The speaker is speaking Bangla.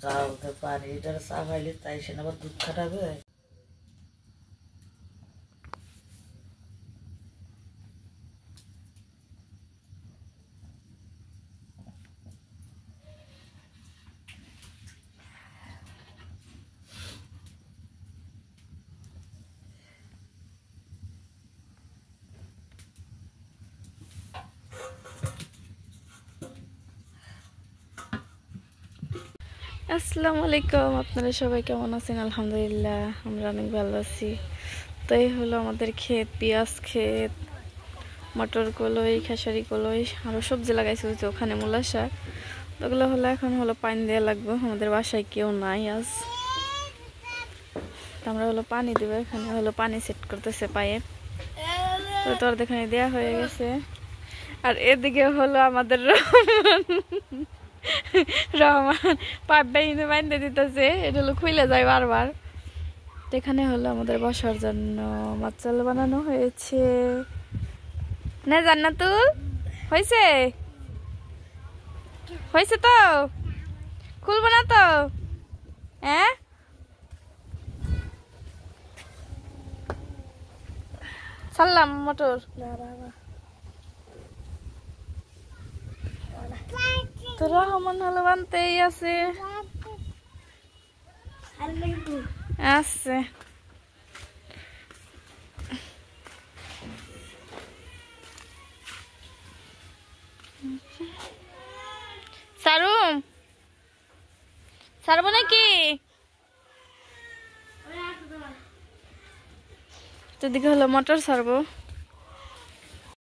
চা হতে পানি এটার চা খাইলে তাই সে আবার দুধ খাটাবে। আসসালামু আলাইকুম, আপনারা সবাই কেমন আছেন? আলহামদুলিল্লাহ আমরা অনেক ভালো আছি। তো এই হলো আমাদের ক্ষেত, পেঁয়াজ ক্ষেত, মটর কলই, খেসারি কলই, আরও সবজি লাগাইছে হচ্ছে ওখানে মূলা শাক। ওগুলো হলো এখন হলো পানি দেওয়া লাগবে। আমাদের বাসায় কেউ নাই আজ, তো আমরা হলো পানি দেবো। এখানে হলো পানি সেট করতেছে পাইপ, তো তোর এখানে দেওয়া হয়ে গেছে। আর এদিকে হলো আমাদের রহমান পাইপ বাইন্ধে দিতেছে, এটা হলো খুলে যায় বারবার। তো এখানে হলো আমাদের বসার জন্য মাচাল বানানো হয়েছে না, জান্নাতুল হয়েছে হয়েছে তো খুলবো না তো? হ্যাঁ, ছাড়লাম মোটর। তো রহমান হলো বানতেই আছে আছে। সারুম সারবো নাকি? তো দিকে হলো মোটর সারবো।